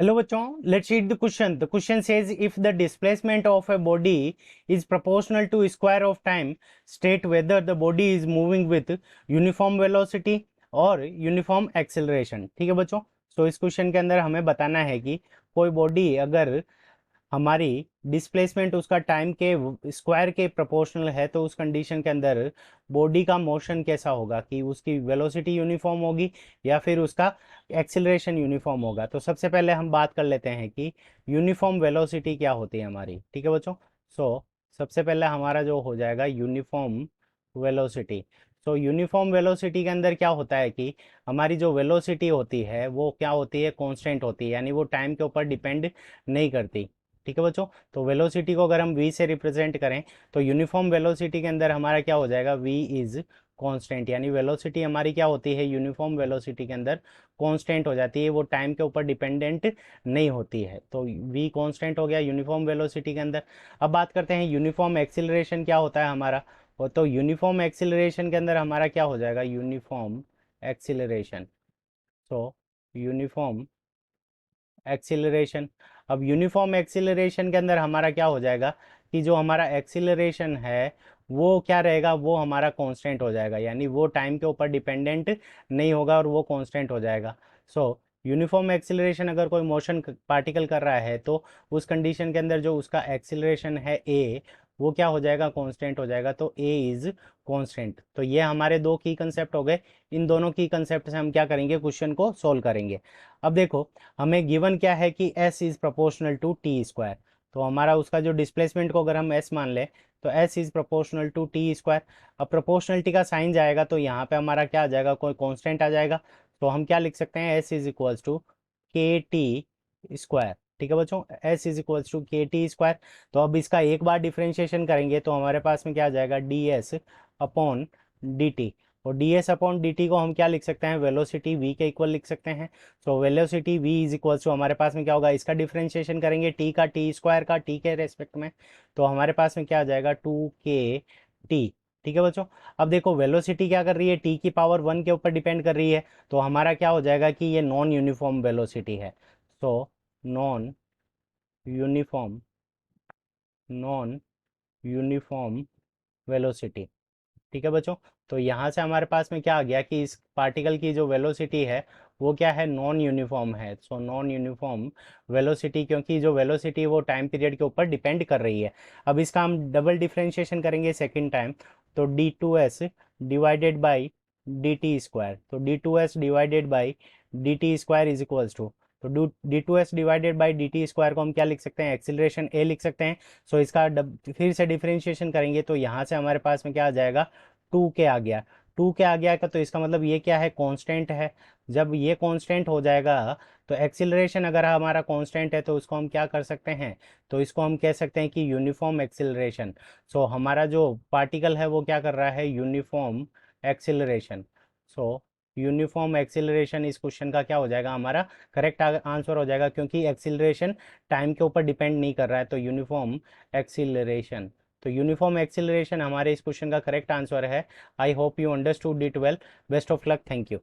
Hello bachon, let's read the question. The question says if the displacement of a body is proportional to square of time, state whether the body is moving with uniform velocity और uniform acceleration. ठीक है बच्चों, तो इस question के अंदर हमें बताना है कि कोई बॉडी अगर हमारी डिस्प्लेसमेंट उसका टाइम के स्क्वायर के प्रोपोर्शनल है तो उस कंडीशन के अंदर बॉडी का मोशन कैसा होगा, कि उसकी वेलोसिटी यूनिफॉर्म होगी या फिर उसका एक्सेलरेशन यूनिफॉर्म होगा। तो सबसे पहले हम बात कर लेते हैं कि यूनिफॉर्म वेलोसिटी क्या होती है हमारी। ठीक है बच्चों, सबसे पहले हमारा जो हो जाएगा यूनिफॉर्म वेलोसिटी। यूनिफॉर्म वेलोसिटी के अंदर क्या होता है कि हमारी जो वेलोसिटी होती है वो क्या होती है, कांस्टेंट होती है, यानी वो टाइम के ऊपर डिपेंड नहीं करती। ठीक है बच्चों, तो वेलोसिटी को अगर हम v से रिप्रेजेंट करें तो यूनिफॉर्म वेलोसिटी के अंदर हमारा क्या हो जाएगा, v इज कांस्टेंट, यानी वेलोसिटी हमारी क्या होती है यूनिफॉर्म वेलोसिटी के अंदर कांस्टेंट हो जाती है, वो टाइम के ऊपर डिपेंडेंट नहीं होती है। तो v कांस्टेंट हो गया यूनिफॉर्म वेलोसिटी के अंदर। अब बात करते हैं यूनिफॉर्म एक्सिलरेशन क्या होता है हमारा। तो यूनिफॉर्म एक्सिलरेशन के अंदर हमारा क्या हो जाएगा, यूनिफॉर्म एक्सिलरेशन। Uniform acceleration. अब यूनिफॉर्म एक्सिलरेशन के अंदर हमारा क्या हो जाएगा कि जो हमारा एक्सिलरेशन है वो क्या रहेगा, वो हमारा कांस्टेंट हो जाएगा, यानी वो टाइम के ऊपर डिपेंडेंट नहीं होगा और वो कांस्टेंट हो जाएगा। यूनिफॉर्म एक्सिलरेशन अगर कोई मोशन पार्टिकल कर रहा है तो उस कंडीशन के अंदर जो उसका एक्सिलरेशन है ए, वो क्या हो जाएगा, कांस्टेंट हो जाएगा। तो ए इज कांस्टेंट। तो ये हमारे दो की कंसेप्ट हो गए। इन दोनों की कंसेप्ट से हम क्या करेंगे, क्वेश्चन को सोल्व करेंगे। अब देखो, हमें गिवन क्या है कि s is proportional to T square. तो हमारा उसका जो डिस्प्लेसमेंट को अगर हम s मान ले तो s is proportional to T square. अब प्रोपोर्शनलिटी का साइन जाएगा तो यहाँ पे हमारा क्या आ जाएगा, कोई कांस्टेंट आ जाएगा। तो हम क्या लिख सकते हैं, s इज इक्वल्स टू के टी स्क्वायर। ठीक है बच्चों, s इज इक्वल्स टू के टी स्क्वायर। तो अब इसका एक बार डिफ्रेंशिएशन करेंगे तो हमारे पास में क्या आ जाएगा, D S upon D T. और D S upon D T को हम क्या लिख सकते हैं, वेलोसिटी v के इक्वल लिख सकते हैं। Velocity v is equal to हमारे पास में क्या होगा, इसका डिफरेंशिएशन करेंगे t का, टी स्क्वायर का t के रेस्पेक्ट में, तो हमारे पास में क्या आ जाएगा 2k t। ठीक है बच्चों, अब देखो वेलोसिटी क्या कर रही है, t की पावर 1 के ऊपर डिपेंड कर रही है, तो हमारा क्या हो जाएगा कि ये नॉन यूनिफॉर्म वेलोसिटी है। Non uniform non uniform velocity. ठीक है बच्चों, तो यहाँ से हमारे पास में क्या आ गया कि इस पार्टिकल की जो वेलोसिटी है वो क्या है, नॉन यूनिफॉर्म है। नॉन यूनिफॉर्म वेलोसिटी, क्योंकि जो वेलोसिटी वो टाइम पीरियड के ऊपर डिपेंड कर रही है। अब इसका हम डबल डिफ्रेंशिएशन करेंगे सेकेंड टाइम, तो D two S divided by D T square. तो D two S divided by D T square is equals to, तो D two S divided by D T square को हम क्या लिख सकते हैं, एक्सिलरेशन ए लिख सकते हैं। इसका फिर से डिफ्रेंशिएशन करेंगे तो यहाँ से हमारे पास में क्या आ जाएगा, 2k आ गया। 2k आ गया का तो इसका मतलब ये क्या है, कांस्टेंट है। जब ये कांस्टेंट हो जाएगा तो एक्सिलरेशन अगर हमारा कांस्टेंट है तो उसको हम क्या कर सकते हैं, तो इसको हम कह सकते हैं कि यूनिफॉर्म एक्सिलरेशन। हमारा जो पार्टिकल है वो क्या कर रहा है, यूनिफॉर्म एक्सिलरेशन। यूनिफॉर्म एक्सिलरेशन इस क्वेश्चन का क्या हो जाएगा, हमारा करेक्ट आंसर हो जाएगा, क्योंकि एक्सिलरेशन टाइम के ऊपर डिपेंड नहीं कर रहा है। तो यूनिफॉर्म एक्सिलरेशन, तो यूनिफॉर्म एक्सिलरेशन हमारे इस क्वेश्चन का करेक्ट आंसर है। I hope you understood it well. Best of luck, thank you.